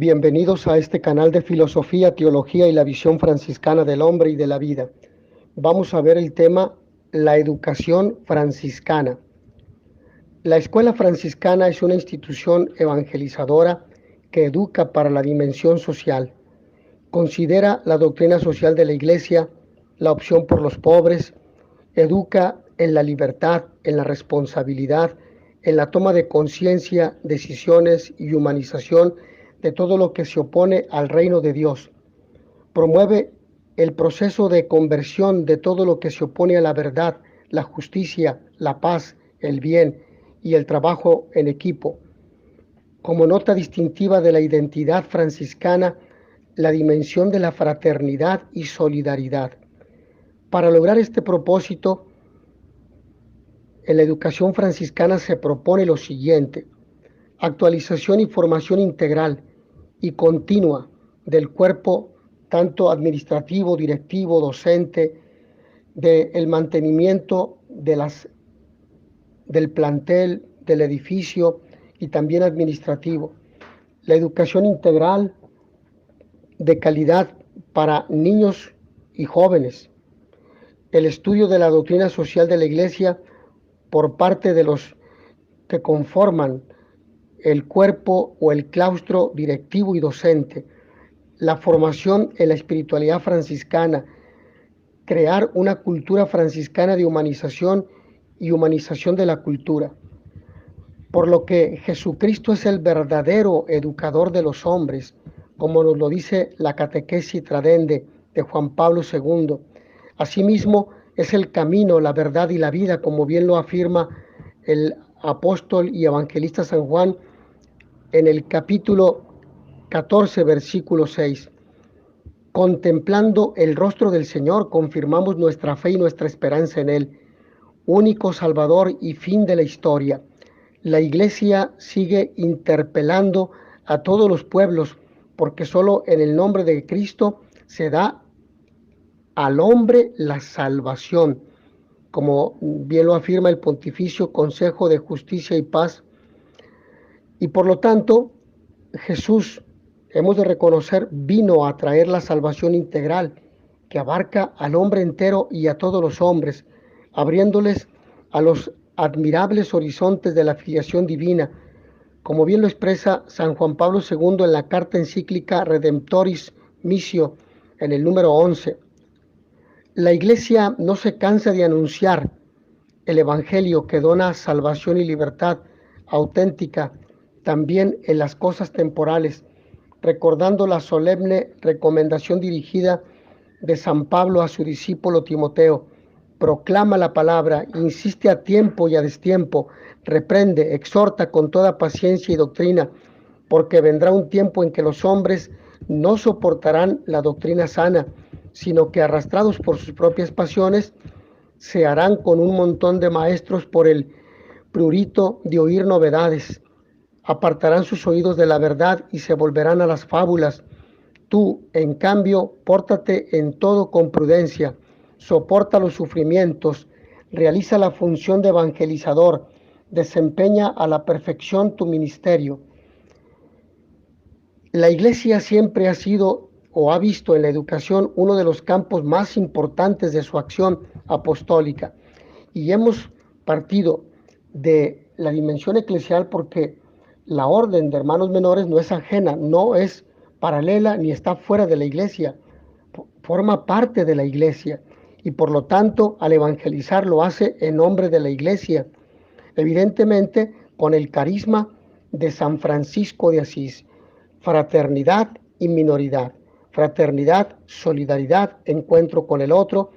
Bienvenidos a este canal de filosofía, teología y la visión franciscana del hombre y de la vida. Vamos a ver el tema, la educación franciscana. La escuela franciscana es una institución evangelizadora que educa para la dimensión social. Considera la doctrina social de la Iglesia, la opción por los pobres, educa en la libertad, en la responsabilidad, en la toma de conciencia, decisiones y humanización de todo lo que se opone al reino de Dios. Promueve el proceso de conversión de todo lo que se opone a la verdad, la justicia, la paz, el bien y el trabajo en equipo. Como nota distintiva de la identidad franciscana, la dimensión de la fraternidad y solidaridad. Para lograr este propósito, en la educación franciscana se propone lo siguiente: actualización y formación integral y continua del cuerpo, tanto administrativo, directivo, docente, del mantenimiento del plantel, del edificio y también administrativo. La educación integral de calidad para niños y jóvenes. El estudio de la doctrina social de la Iglesia por parte de los que conforman el cuerpo o el claustro directivo y docente. La formación en la espiritualidad franciscana. Crear una cultura franciscana de humanización y humanización de la cultura. Por lo que Jesucristo es el verdadero educador de los hombres, como nos lo dice la Catequesis Tradende de Juan Pablo II. Asimismo, es el camino, la verdad y la vida, como bien lo afirma el apóstol y evangelista San Juan en el capítulo 14, versículo 6. Contemplando el rostro del Señor, confirmamos nuestra fe y nuestra esperanza en Él, único Salvador y fin de la historia. La Iglesia sigue interpelando a todos los pueblos, porque solo en el nombre de Cristo se da al hombre la salvación, como bien lo afirma el Pontificio Consejo de Justicia y Paz. Y por lo tanto, Jesús, hemos de reconocer, vino a traer la salvación integral que abarca al hombre entero y a todos los hombres, abriéndoles a los admirables horizontes de la filiación divina, como bien lo expresa San Juan Pablo II en la carta encíclica Redemptoris Missio, en el número 11. La Iglesia no se cansa de anunciar el Evangelio que dona salvación y libertad auténtica también en las cosas temporales, recordando la solemne recomendación dirigida de San Pablo a su discípulo Timoteo: proclama la palabra, insiste a tiempo y a destiempo, reprende, exhorta con toda paciencia y doctrina, porque vendrá un tiempo en que los hombres no soportarán la doctrina sana, sino que arrastrados por sus propias pasiones, se harán con un montón de maestros por el prurito de oír novedades. Apartarán sus oídos de la verdad y se volverán a las fábulas. Tú, en cambio, pórtate en todo con prudencia, soporta los sufrimientos, realiza la función de evangelizador, desempeña a la perfección tu ministerio. La Iglesia siempre ha sido o ha visto en la educación uno de los campos más importantes de su acción apostólica, y hemos partido de la dimensión eclesial porque la orden de hermanos menores no es ajena, no es paralela ni está fuera de la Iglesia, forma parte de la Iglesia, y por lo tanto al evangelizar lo hace en nombre de la Iglesia, evidentemente con el carisma de San Francisco de Asís: fraternidad y minoridad. Fraternidad, solidaridad, encuentro con el otro;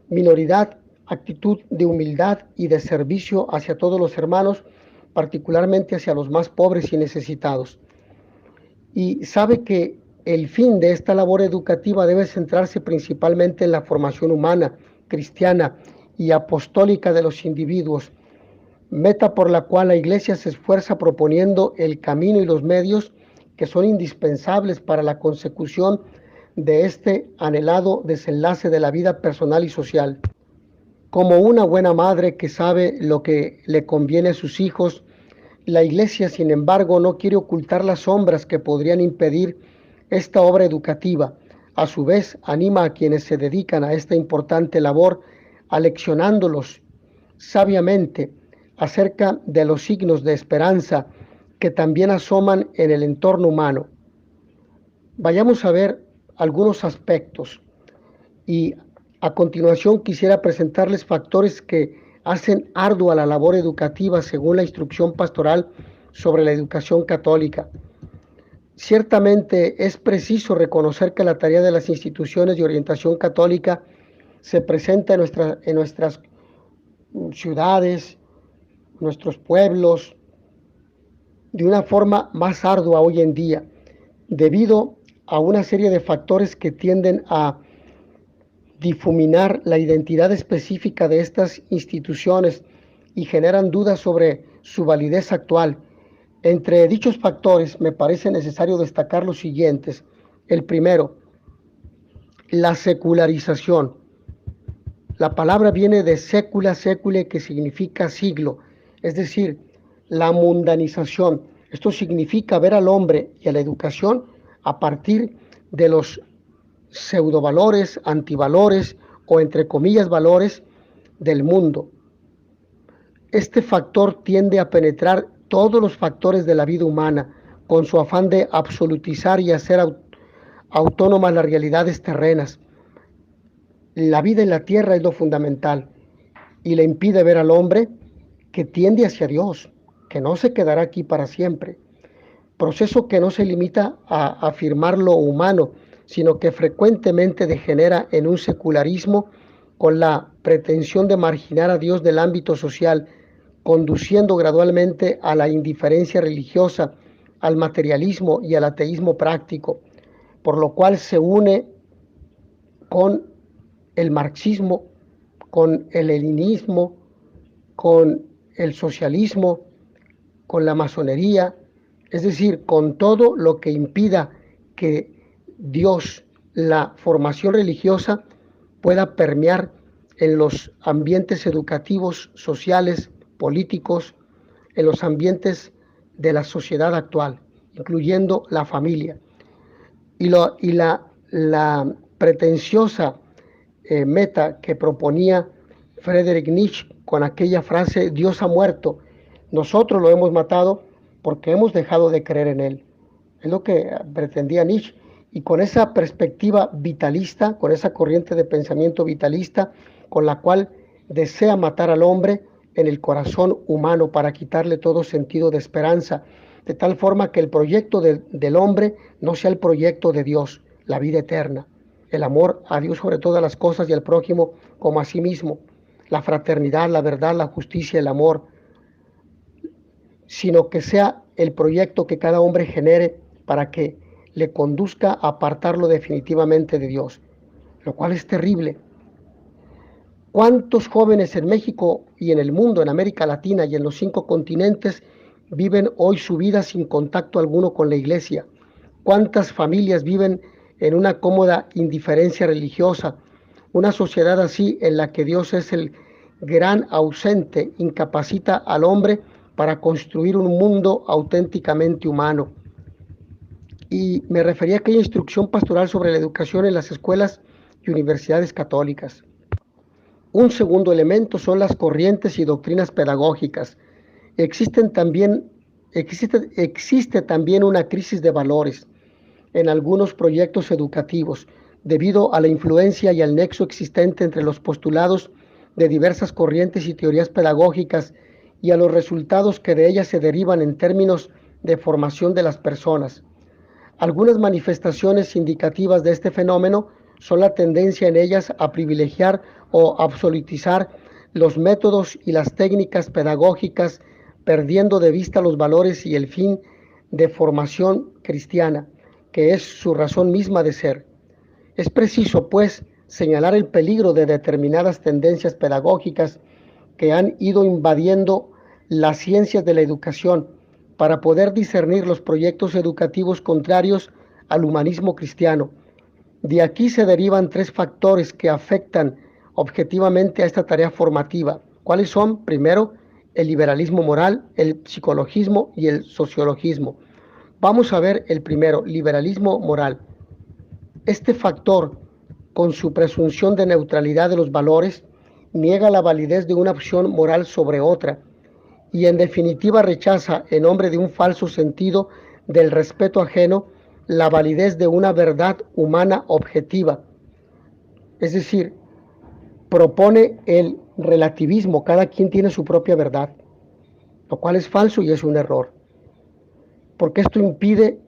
minoridad, actitud de humildad y de servicio hacia todos los hermanos, particularmente hacia los más pobres y necesitados. Y sabe que el fin de esta labor educativa debe centrarse principalmente en la formación humana, cristiana y apostólica de los individuos, meta por la cual la Iglesia se esfuerza proponiendo el camino y los medios que son indispensables para la consecución de este anhelado desenlace de la vida personal y social. Como una buena madre que sabe lo que le conviene a sus hijos, La Iglesia, sin embargo, no quiere ocultar las sombras que podrían impedir esta obra educativa. A su vez, anima a quienes se dedican a esta importante labor, aleccionándolos sabiamente acerca de los signos de esperanza que también asoman en el entorno humano. Vayamos a ver algunos aspectos y a continuación quisiera presentarles factores que hacen ardua la labor educativa según la instrucción pastoral sobre la educación católica. Ciertamente es preciso reconocer que la tarea de las instituciones de orientación católica se presenta en nuestras ciudades, nuestros pueblos, de una forma más ardua hoy en día, debido a una serie de factores que tienden a difuminar la identidad específica de estas instituciones y generan dudas sobre su validez actual. Entre dichos factores me parece necesario destacar los siguientes. El primero, la secularización. La palabra viene de secula, secule, que significa siglo, es decir, la mundanización. Esto significa ver al hombre y a la educación a partir de los pseudovalores, antivalores o entre comillas valores del mundo. Este factor tiende a penetrar todos los factores de la vida humana con su afán de absolutizar y hacer autónomas las realidades terrenas. La vida en la tierra es lo fundamental y le impide ver al hombre que tiende hacia Dios, que no se quedará aquí para siempre. Proceso que no se limita a afirmar lo humano, sino que frecuentemente degenera en un secularismo con la pretensión de marginar a Dios del ámbito social, conduciendo gradualmente a la indiferencia religiosa, al materialismo y al ateísmo práctico, por lo cual se une con el marxismo, con el leninismo, con el socialismo, con la masonería, es decir, con todo lo que impida que Dios, la formación religiosa, pueda permear en los ambientes educativos, sociales, políticos, en los ambientes de la sociedad actual, incluyendo la familia. Y la pretenciosa meta que proponía Friedrich Nietzsche con aquella frase, Dios ha muerto, nosotros lo hemos matado porque hemos dejado de creer en él. Es lo que pretendía Nietzsche. Y con esa perspectiva vitalista, con esa corriente de pensamiento vitalista, con la cual desea matar al hombre en el corazón humano para quitarle todo sentido de esperanza, de tal forma que el proyecto del hombre no sea el proyecto de Dios, la vida eterna, el amor a Dios sobre todas las cosas y al prójimo como a sí mismo, la fraternidad, la verdad, la justicia, el amor, sino que sea el proyecto que cada hombre genere para que le conduzca a apartarlo definitivamente de Dios, lo cual es terrible. ¿Cuántos jóvenes en México y en el mundo, en América Latina y en los 5 continentes, viven hoy su vida sin contacto alguno con la iglesia? ¿Cuántas familias viven en una cómoda indiferencia religiosa? Una sociedad así en la que Dios es el gran ausente, incapacita al hombre para construir un mundo auténticamente humano. Y me refería a aquella instrucción pastoral sobre la educación en las escuelas y universidades católicas. Un segundo elemento son las corrientes y doctrinas pedagógicas. Existe también una crisis de valores en algunos proyectos educativos debido a la influencia y al nexo existente entre los postulados de diversas corrientes y teorías pedagógicas y a los resultados que de ellas se derivan en términos de formación de las personas. Algunas manifestaciones indicativas de este fenómeno son la tendencia en ellas a privilegiar o absolutizar los métodos y las técnicas pedagógicas, perdiendo de vista los valores y el fin de formación cristiana, que es su razón misma de ser. Es preciso, pues, señalar el peligro de determinadas tendencias pedagógicas que han ido invadiendo las ciencias de la educación para poder discernir los proyectos educativos contrarios al humanismo cristiano. De aquí se derivan 3 factores que afectan objetivamente a esta tarea formativa. ¿Cuáles son? Primero, el liberalismo moral, el psicologismo y el sociologismo. Vamos a ver el primero, liberalismo moral. Este factor, con su presunción de neutralidad de los valores, niega la validez de una opción moral sobre otra y en definitiva rechaza, en nombre de un falso sentido del respeto ajeno, la validez de una verdad humana objetiva. Es decir, propone el relativismo, cada quien tiene su propia verdad, lo cual es falso y es un error, porque esto impide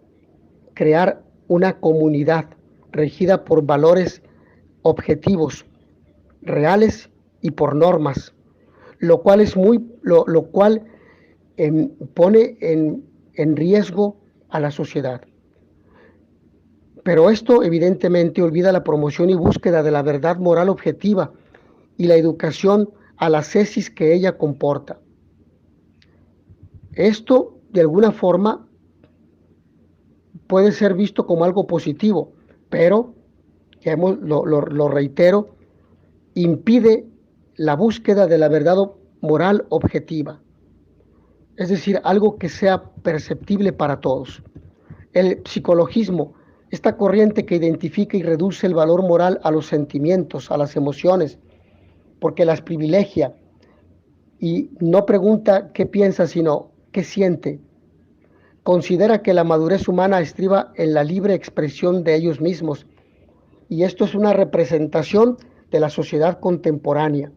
crear una comunidad regida por valores objetivos, reales y por normas, lo cual es lo cual pone en riesgo a la sociedad. Pero esto evidentemente olvida la promoción y búsqueda de la verdad moral objetiva y la educación a la cesis que ella comporta. Esto, de alguna forma, puede ser visto como algo positivo, pero, lo reitero, impide la búsqueda de la verdad moral objetiva, es decir, algo que sea perceptible para todos. El psicologismo, esta corriente que identifica y reduce el valor moral a los sentimientos, a las emociones, porque las privilegia y no pregunta qué piensa, sino qué siente. Considera que la madurez humana estriba en la libre expresión de ellos mismos, y esto es una representación de la sociedad contemporánea,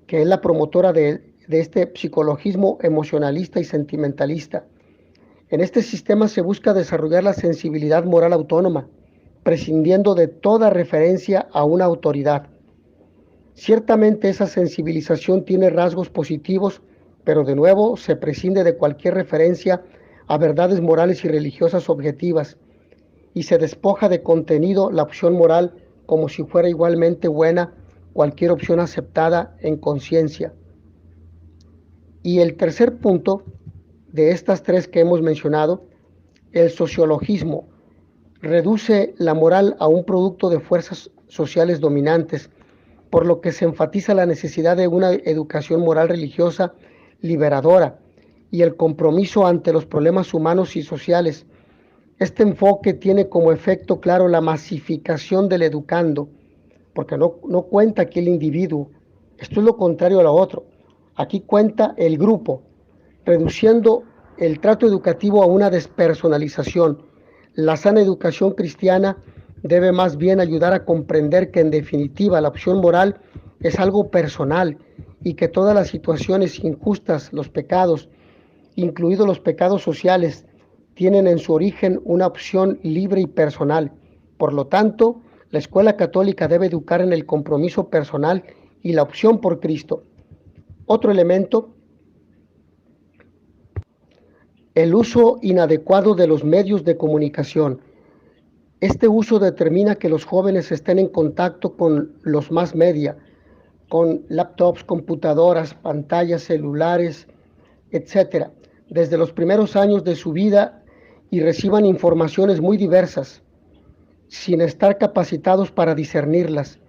que es la promotora de este psicologismo emocionalista y sentimentalista. En este sistema se busca desarrollar la sensibilidad moral autónoma, prescindiendo de toda referencia a una autoridad. Ciertamente esa sensibilización tiene rasgos positivos, pero de nuevo se prescinde de cualquier referencia a verdades morales y religiosas objetivas, y se despoja de contenido la opción moral como si fuera igualmente buena cualquier opción aceptada en conciencia. Y el tercer punto de estas tres que hemos mencionado, el sociologismo, reduce la moral a un producto de fuerzas sociales dominantes, por lo que se enfatiza la necesidad de una educación moral religiosa liberadora y el compromiso ante los problemas humanos y sociales. Este enfoque tiene como efecto claro la masificación del educando, porque no cuenta aquí el individuo. Esto es lo contrario a lo otro. Aquí cuenta el grupo, reduciendo el trato educativo a una despersonalización. La sana educación cristiana debe más bien ayudar a comprender que en definitiva la opción moral es algo personal y que todas las situaciones injustas, los pecados, incluidos los pecados sociales, tienen en su origen una opción libre y personal. Por lo tanto, la escuela católica debe educar en el compromiso personal y la opción por Cristo. Otro elemento, el uso inadecuado de los medios de comunicación. Este uso determina que los jóvenes estén en contacto con los más media, con laptops, computadoras, pantallas, celulares, etcétera, desde los primeros años de su vida y reciban informaciones muy diversas, sin estar capacitados para discernirlas.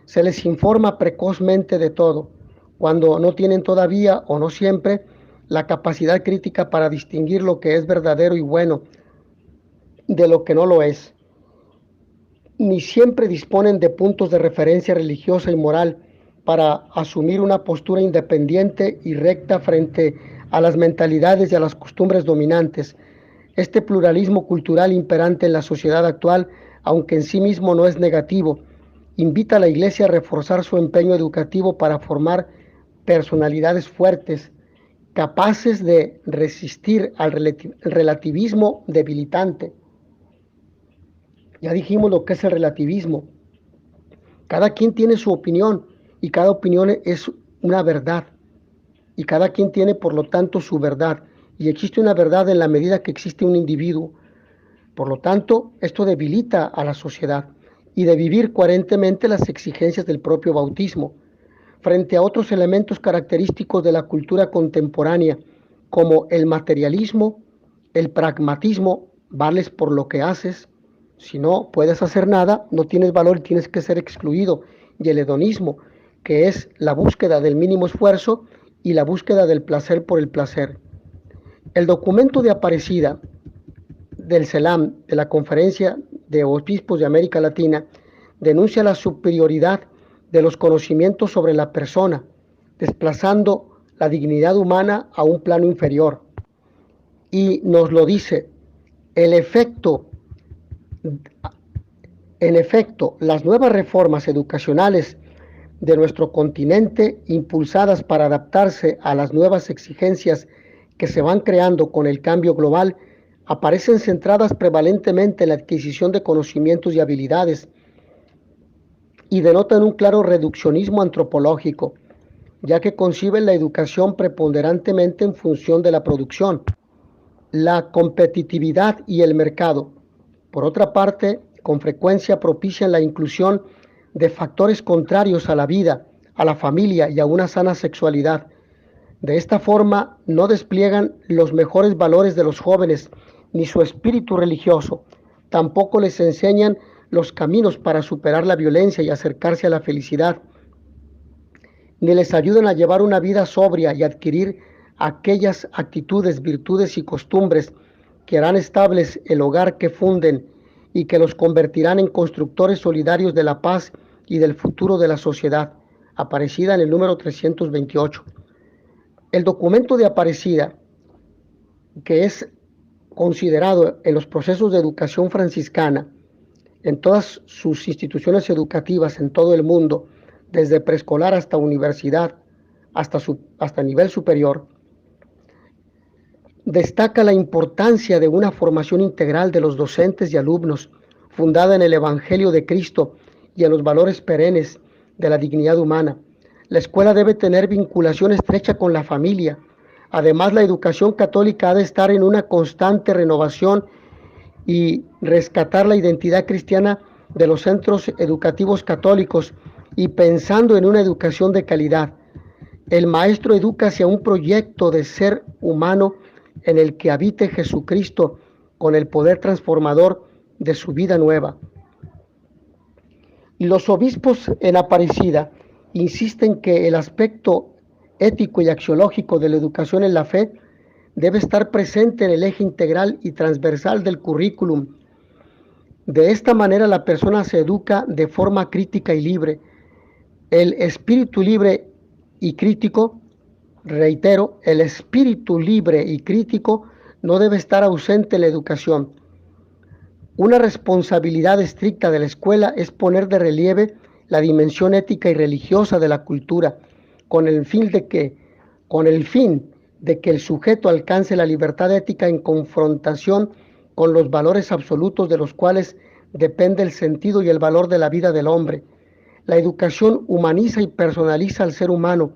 Se les informa precozmente de todo, cuando no tienen todavía o no siempre la capacidad crítica para distinguir lo que es verdadero y bueno de lo que no lo es. Ni siempre disponen de puntos de referencia religiosa y moral para asumir una postura independiente y recta frente a las mentalidades y a las costumbres dominantes. Este pluralismo cultural imperante en la sociedad actual, aunque en sí mismo no es negativo, invita a la Iglesia a reforzar su empeño educativo para formar personalidades fuertes, capaces de resistir al relativismo debilitante. Ya dijimos lo que es el relativismo. Cada quien tiene su opinión y cada opinión es una verdad. Y cada quien tiene, por lo tanto, su verdad. Y existe una verdad en la medida que existe un individuo. Por lo tanto, esto debilita a la sociedad y de vivir coherentemente las exigencias del propio bautismo, frente a otros elementos característicos de la cultura contemporánea, como el materialismo, el pragmatismo, vales por lo que haces, si no puedes hacer nada, no tienes valor y tienes que ser excluido, y el hedonismo, que es la búsqueda del mínimo esfuerzo y la búsqueda del placer por el placer. El documento de Aparecida del CELAM, de la Conferencia de Obispos de América Latina, denuncia la superioridad de los conocimientos sobre la persona, desplazando la dignidad humana a un plano inferior. Y nos lo dice, en efecto, las nuevas reformas educacionales de nuestro continente, impulsadas para adaptarse a las nuevas exigencias que se van creando con el cambio global, aparecen centradas prevalentemente en la adquisición de conocimientos y habilidades y denotan un claro reduccionismo antropológico, ya que conciben la educación preponderantemente en función de la producción, la competitividad y el mercado. Por otra parte, con frecuencia propician la inclusión de factores contrarios a la vida, a la familia y a una sana sexualidad. De esta forma, no despliegan los mejores valores de los jóvenes ni su espíritu religioso. Tampoco les enseñan los caminos para superar la violencia y acercarse a la felicidad, ni les ayudan a llevar una vida sobria y adquirir aquellas actitudes, virtudes y costumbres que harán estables el hogar que funden y que los convertirán en constructores solidarios de la paz y del futuro de la sociedad. Aparecida en el número 328. El documento de Aparecida, que es considerado en los procesos de educación franciscana, en todas sus instituciones educativas en todo el mundo, desde preescolar hasta universidad, hasta nivel superior, destaca la importancia de una formación integral de los docentes y alumnos, fundada en el Evangelio de Cristo y en los valores perennes de la dignidad humana. La escuela debe tener vinculación estrecha con la familia. Además, la educación católica ha de estar en una constante renovación y rescatar la identidad cristiana de los centros educativos católicos y pensando en una educación de calidad. El maestro educa hacia un proyecto de ser humano en el que habite Jesucristo con el poder transformador de su vida nueva. Y los obispos en Aparecida insisten que el aspecto ético y axiológico de la educación en la fe debe estar presente en el eje integral y transversal del currículum. De esta manera la persona se educa de forma crítica y libre. El espíritu libre y crítico, reitero, el espíritu libre y crítico no debe estar ausente en la educación. Una responsabilidad estricta de la escuela es poner de relieve la dimensión ética y religiosa de la cultura, con el fin de que el sujeto alcance la libertad ética en confrontación con los valores absolutos de los cuales depende el sentido y el valor de la vida del hombre. La educación humaniza y personaliza al ser humano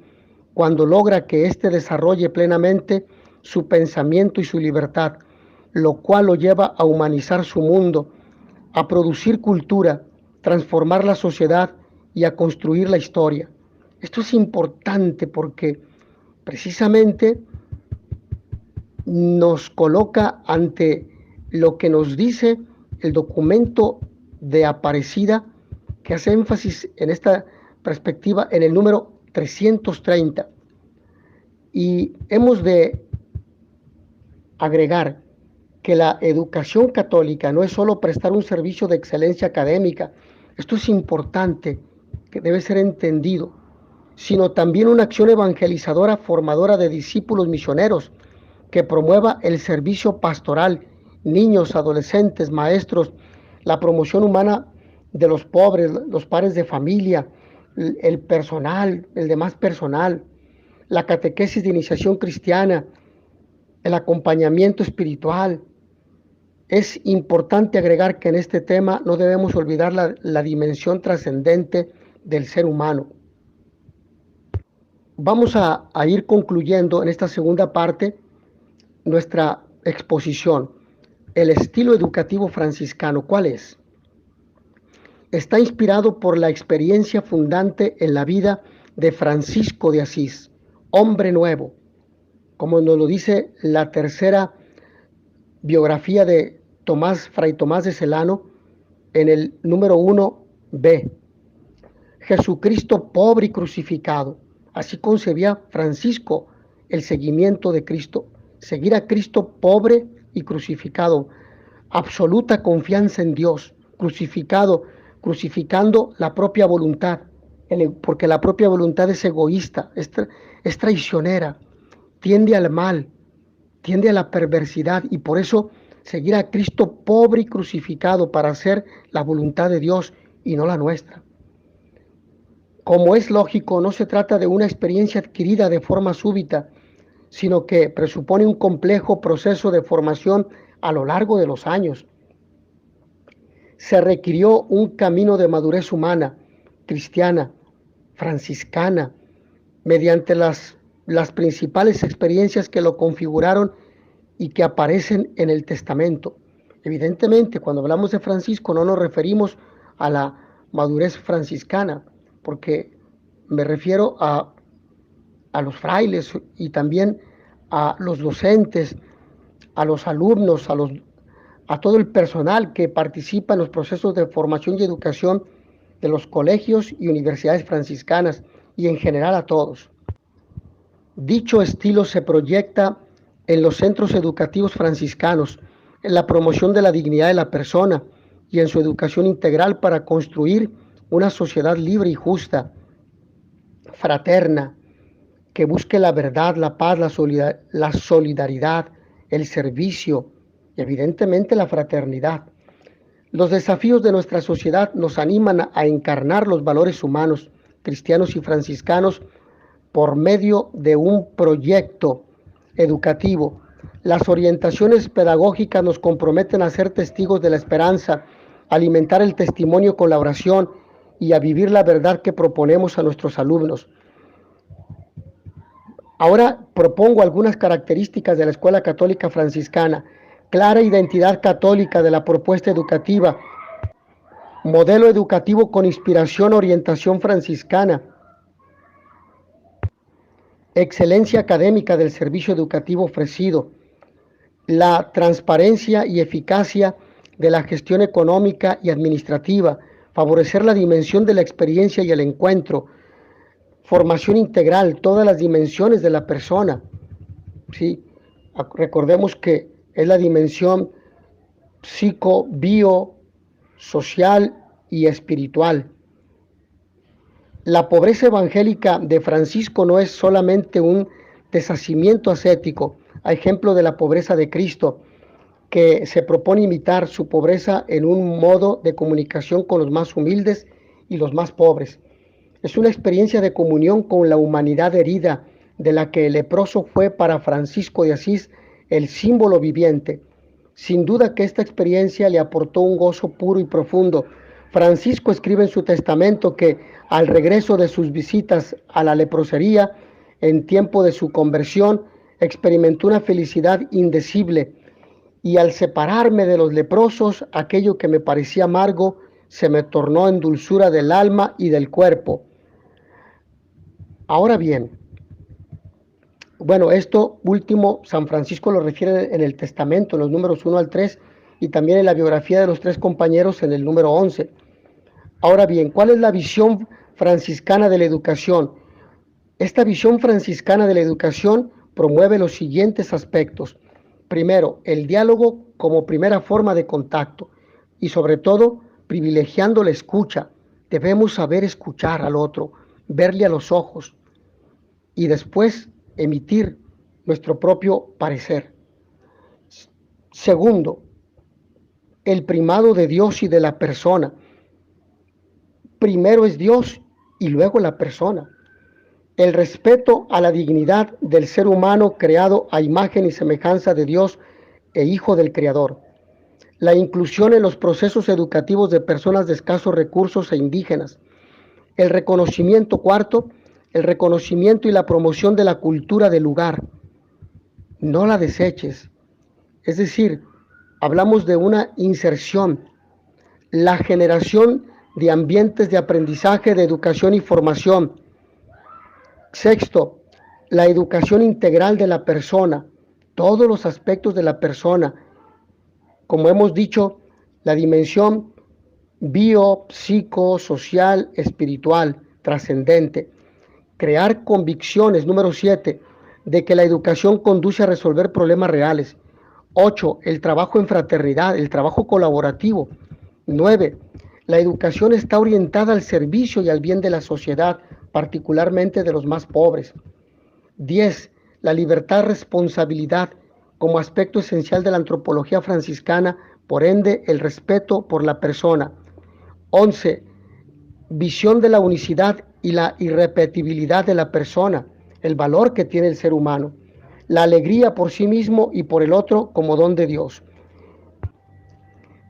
cuando logra que éste desarrolle plenamente su pensamiento y su libertad, lo cual lo lleva a humanizar su mundo, a producir cultura, transformar la sociedad y a construir la historia. Esto es importante porque precisamente nos coloca ante lo que nos dice el documento de Aparecida, que hace énfasis en esta perspectiva en el número 330. Y hemos de agregar que la educación católica no es solo prestar un servicio de excelencia académica, esto es importante, que debe ser entendido, sino también una acción evangelizadora, formadora de discípulos misioneros, que promueva el servicio pastoral, niños, adolescentes, maestros, la promoción humana de los pobres, los padres de familia, el personal, el demás personal, la catequesis de iniciación cristiana, el acompañamiento espiritual. Es importante agregar que en este tema no debemos olvidar la dimensión trascendente del ser humano. Vamos a ir concluyendo en esta segunda parte nuestra exposición. El estilo educativo franciscano, ¿cuál es? Está inspirado por la experiencia fundante en la vida de Francisco de Asís, hombre nuevo, como nos lo dice la tercera biografía de Fray Tomás de Celano en el número 1b. Jesucristo pobre y crucificado, Así concebía Francisco el seguimiento de Cristo, seguir a Cristo pobre y crucificado, absoluta confianza en Dios, crucificando la propia voluntad, porque la propia voluntad es egoísta, es traicionera, tiende al mal, tiende a la perversidad, y por eso seguir a Cristo pobre y crucificado para hacer la voluntad de Dios y no la nuestra. Como es lógico, no se trata de una experiencia adquirida de forma súbita, sino que presupone un complejo proceso de formación a lo largo de los años. Se requirió un camino de madurez humana, cristiana, franciscana, mediante las principales experiencias que lo configuraron y que aparecen en el testamento. Evidentemente, cuando hablamos de Francisco no nos referimos a la madurez franciscana, porque me refiero a los frailes y también a los docentes, a los alumnos, a todo el personal que participa en los procesos de formación y educación de los colegios y universidades franciscanas, y en general a todos. Dicho estilo se proyecta en los centros educativos franciscanos, en la promoción de la dignidad de la persona y en su educación integral para construir una sociedad libre y justa, fraterna, que busque la verdad, la paz, la solidaridad, el servicio y evidentemente la fraternidad. Los desafíos de nuestra sociedad nos animan a encarnar los valores humanos, cristianos y franciscanos por medio de un proyecto educativo. Las orientaciones pedagógicas nos comprometen a ser testigos de la esperanza, a alimentar el testimonio con la oración y a vivir la verdad que proponemos a nuestros alumnos. Ahora propongo algunas características de la Escuela Católica Franciscana: clara identidad católica de la propuesta educativa, modelo educativo con inspiración, orientación franciscana, excelencia académica del servicio educativo ofrecido, la transparencia y eficacia de la gestión económica y administrativa, favorecer la dimensión de la experiencia y el encuentro, formación integral, todas las dimensiones de la persona. ¿Sí? Recordemos que es la dimensión psico, bio, social y espiritual. La pobreza evangélica de Francisco no es solamente un deshacimiento ascético, a ejemplo de la pobreza de Cristo, que se propone imitar su pobreza en un modo de comunicación con los más humildes y los más pobres. Es una experiencia de comunión con la humanidad herida, de la que el leproso fue para Francisco de Asís el símbolo viviente. Sin duda que esta experiencia le aportó un gozo puro y profundo. Francisco escribe en su testamento que al regreso de sus visitas a la leprosería, en tiempo de su conversión, experimentó una felicidad indecible, y al separarme de los leprosos, aquello que me parecía amargo se me tornó en dulzura del alma y del cuerpo. Ahora bien, bueno, esto último San Francisco lo refiere en el testamento, en los números 1 al 3, y también en la biografía de los 3 compañeros en el número 11. Ahora bien, ¿cuál es la visión franciscana de la educación? Esta visión franciscana de la educación promueve los siguientes aspectos. Primero, el diálogo como primera forma de contacto y sobre todo privilegiando la escucha. Debemos saber escuchar al otro, verle a los ojos y después emitir nuestro propio parecer. Segundo, el primado de Dios y de la persona. Primero es Dios y luego la persona. El respeto a la dignidad del ser humano creado a imagen y semejanza de Dios e hijo del Creador. La inclusión en los procesos educativos de personas de escasos recursos e indígenas. El reconocimiento, cuarto, el reconocimiento y la promoción de la cultura del lugar. No la deseches. Es decir, hablamos de una inserción, la generación de ambientes de aprendizaje, de educación y formación. Sexto, la educación integral de la persona, todos los aspectos de la persona. Como hemos dicho, la dimensión bio, psico, social, espiritual, trascendente. Crear convicciones. Número 7, de que la educación conduce a resolver problemas reales. 8, el trabajo en fraternidad, el trabajo colaborativo. 9, la educación está orientada al servicio y al bien de la sociedad, particularmente de los más pobres. 10, la libertad, responsabilidad como aspecto esencial de la antropología franciscana, por ende el respeto por la persona. 11, visión de la unicidad y la irrepetibilidad de la persona, el valor que tiene el ser humano, la alegría por sí mismo y por el otro como don de Dios.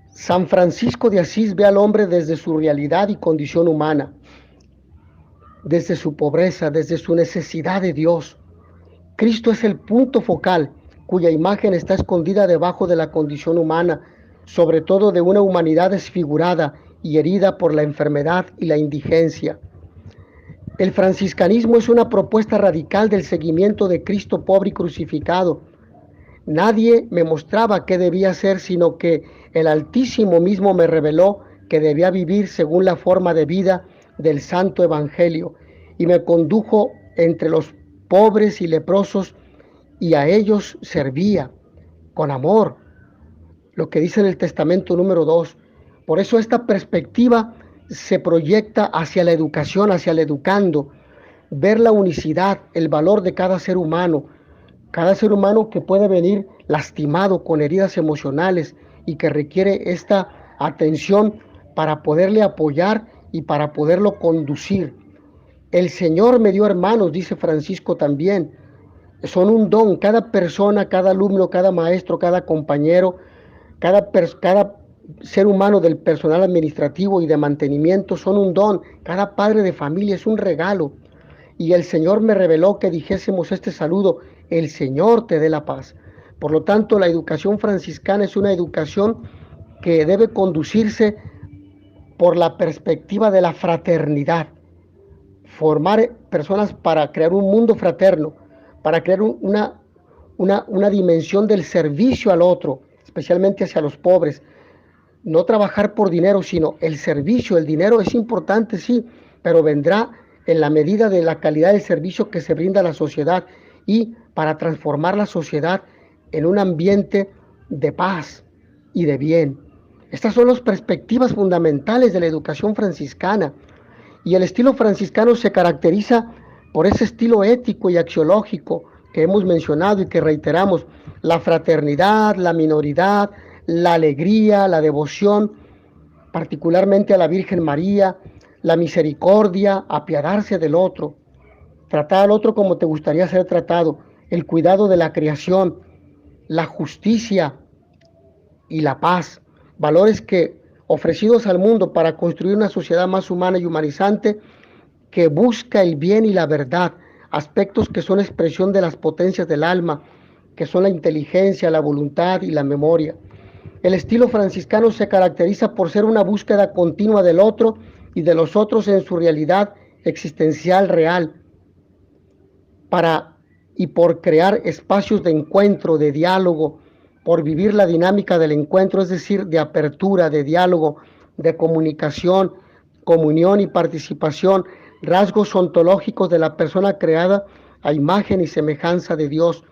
San Francisco de Asís ve al hombre desde su realidad y condición humana, desde su pobreza, desde su necesidad de Dios. Cristo es el punto focal, cuya imagen está escondida debajo de la condición humana, sobre todo de una humanidad desfigurada y herida por la enfermedad y la indigencia. El franciscanismo es una propuesta radical del seguimiento de Cristo pobre y crucificado. Nadie me mostraba qué debía hacer, sino que el Altísimo mismo me reveló que debía vivir según la forma de vida del Santo Evangelio, y me condujo entre los pobres y leprosos, y a ellos servía con amor, lo que dice en el testamento número 2. Por eso esta perspectiva se proyecta hacia la educación, hacia el educando, ver la unicidad, el valor de cada ser humano que puede venir lastimado con heridas emocionales y que requiere esta atención para poderle apoyar y para poderlo conducir. El Señor me dio hermanos, dice Francisco también, son un don, cada persona, cada alumno, cada maestro, cada compañero, cada ser humano del personal administrativo y de mantenimiento son un don, cada padre de familia es un regalo. Y el Señor me reveló que dijésemos este saludo: el Señor te dé la paz. Por lo tanto, la educación franciscana es una educación que debe conducirse por la perspectiva de la fraternidad, formar personas para crear un mundo fraterno, para crear una dimensión del servicio al otro, especialmente hacia los pobres. No trabajar por dinero, sino el servicio. El dinero es importante, sí, pero vendrá en la medida de la calidad del servicio que se brinda a la sociedad y para transformar la sociedad en un ambiente de paz y de bien. Estas son las perspectivas fundamentales de la educación franciscana. Y el estilo franciscano se caracteriza por ese estilo ético y axiológico que hemos mencionado y que reiteramos: la fraternidad, la minoridad, la alegría, la devoción, particularmente a la Virgen María, la misericordia, apiadarse del otro, tratar al otro como te gustaría ser tratado, el cuidado de la creación, la justicia y la paz, valores que ofrecidos al mundo para construir una sociedad más humana y humanizante que busca el bien y la verdad, aspectos que son expresión de las potencias del alma, que son la inteligencia, la voluntad y la memoria. El estilo franciscano se caracteriza por ser una búsqueda continua del otro y de los otros en su realidad existencial real, por crear espacios de encuentro, de diálogo, por vivir la dinámica del encuentro, es decir, de apertura, de diálogo, de comunicación, comunión y participación, rasgos ontológicos de la persona creada a imagen y semejanza de Dios.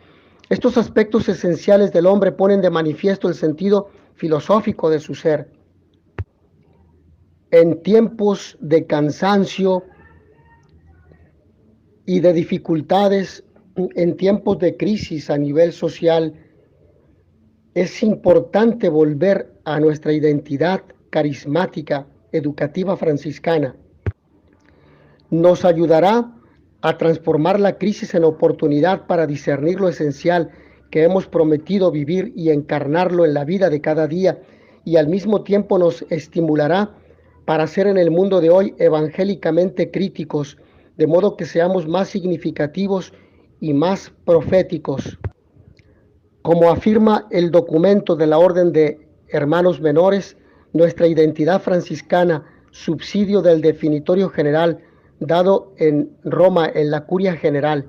Estos aspectos esenciales del hombre ponen de manifiesto el sentido filosófico de su ser. En tiempos de cansancio y de dificultades, en tiempos de crisis a nivel social, es importante volver a nuestra identidad carismática, educativa franciscana. Nos ayudará a transformar la crisis en oportunidad para discernir lo esencial que hemos prometido vivir y encarnarlo en la vida de cada día, y al mismo tiempo nos estimulará para ser en el mundo de hoy evangélicamente críticos, de modo que seamos más significativos y más proféticos. Como afirma el documento de la Orden de Hermanos Menores, nuestra identidad franciscana, subsidio del definitorio general dado en Roma en la Curia General.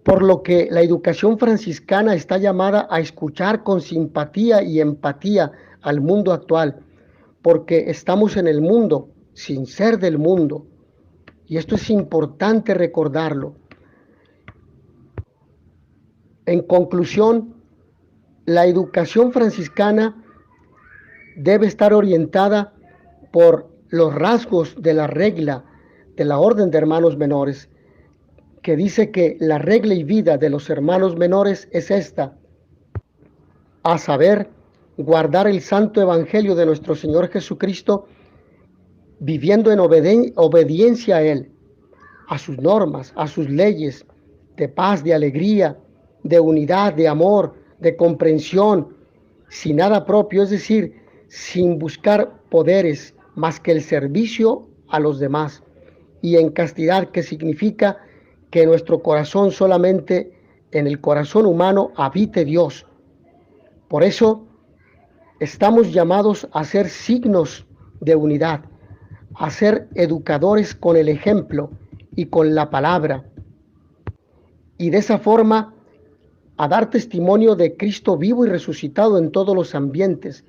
Por lo que la educación franciscana está llamada a escuchar con simpatía y empatía al mundo actual, porque estamos en el mundo sin ser del mundo. Y esto es importante recordarlo. En conclusión, la educación franciscana debe estar orientada por los rasgos de la regla de la Orden de Hermanos Menores, que dice que la regla y vida de los hermanos menores es esta: a saber, guardar el santo evangelio de nuestro Señor Jesucristo, viviendo en obediencia a Él, a sus normas, a sus leyes, de paz, de alegría, de unidad, de amor, de comprensión, sin nada propio, es decir, sin buscar poderes más que el servicio a los demás, y en castidad, que significa que en nuestro corazón, solamente en el corazón humano, habite Dios. Por eso estamos llamados a ser signos de unidad, a ser educadores con el ejemplo y con la palabra, y de esa forma a dar testimonio de Cristo vivo y resucitado en todos los ambientes.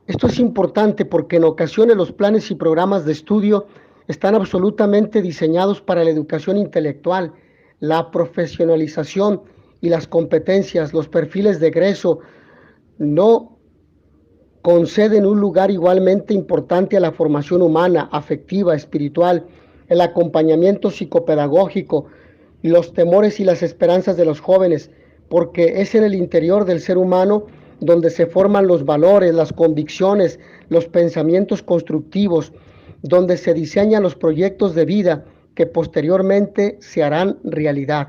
Esto es importante porque en ocasiones los planes y programas de estudio están absolutamente diseñados para la educación intelectual, la profesionalización y las competencias. Los perfiles de egreso no conceden un lugar igualmente importante a la formación humana, afectiva, espiritual, el acompañamiento psicopedagógico, los temores y las esperanzas de los jóvenes, porque es en el interior del ser humano donde se forman los valores, las convicciones, los pensamientos constructivos, donde se diseñan los proyectos de vida que posteriormente se harán realidad.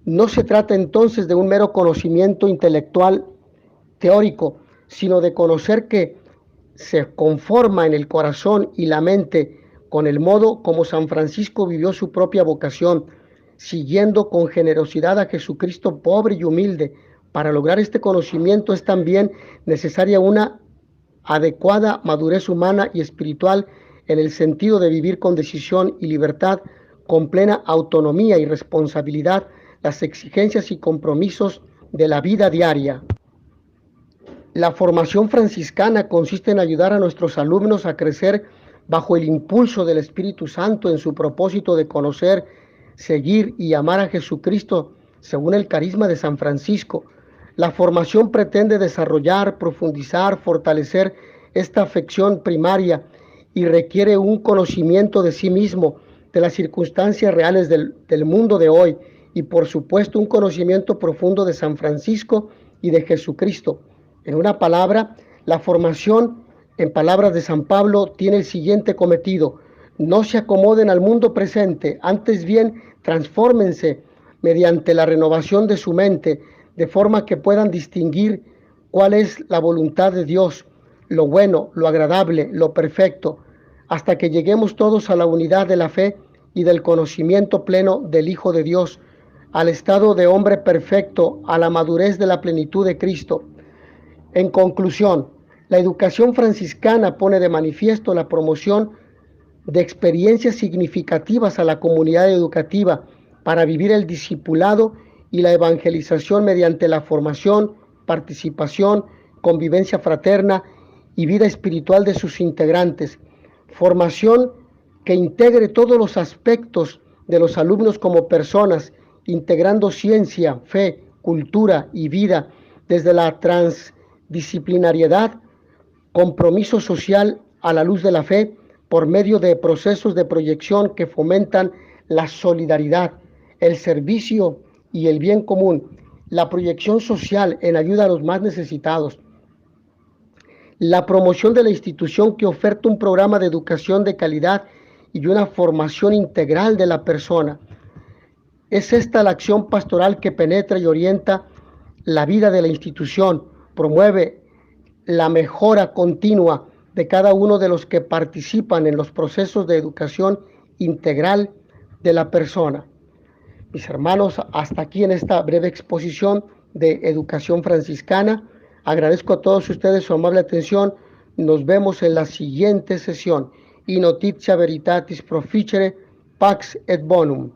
No se trata entonces de un mero conocimiento intelectual teórico, sino de conocer que se conforma en el corazón y la mente con el modo como San Francisco vivió su propia vocación, siguiendo con generosidad a Jesucristo pobre y humilde. Para lograr este conocimiento es también necesaria una adecuada madurez humana y espiritual, en el sentido de vivir con decisión y libertad, con plena autonomía y responsabilidad, las exigencias y compromisos de la vida diaria. La formación franciscana consiste en ayudar a nuestros alumnos a crecer bajo el impulso del Espíritu Santo en su propósito de conocer, seguir y amar a Jesucristo según el carisma de San Francisco. La formación pretende desarrollar, profundizar, fortalecer esta afección primaria y requiere un conocimiento de sí mismo, de las circunstancias reales del mundo de hoy, y por supuesto un conocimiento profundo de San Francisco y de Jesucristo. En una palabra, la formación, en palabras de San Pablo, tiene el siguiente cometido: no se acomoden al mundo presente, antes bien transfórmense mediante la renovación de su mente, de forma que puedan distinguir cuál es la voluntad de Dios, lo bueno, lo agradable, lo perfecto, hasta que lleguemos todos a la unidad de la fe y del conocimiento pleno del Hijo de Dios, al estado de hombre perfecto, a la madurez de la plenitud de Cristo. En conclusión, la educación franciscana pone de manifiesto la promoción de experiencias significativas a la comunidad educativa para vivir el discipulado y la evangelización mediante la formación, participación, convivencia fraterna y vida espiritual de sus integrantes. Formación que integre todos los aspectos de los alumnos como personas, integrando ciencia, fe, cultura y vida desde la transdisciplinariedad, compromiso social a la luz de la fe, por medio de procesos de proyección que fomentan la solidaridad, el servicio y el bien común, la proyección social en ayuda a los más necesitados, la promoción de la institución que oferta un programa de educación de calidad y una formación integral de la persona. Es esta la acción pastoral que penetra y orienta la vida de la institución, promueve la mejora continua de cada uno de los que participan en los procesos de educación integral de la persona. Mis hermanos, hasta aquí en esta breve exposición de educación franciscana. Agradezco a todos ustedes su amable atención. Nos vemos en la siguiente sesión. In notitia veritatis proficere, pax et bonum.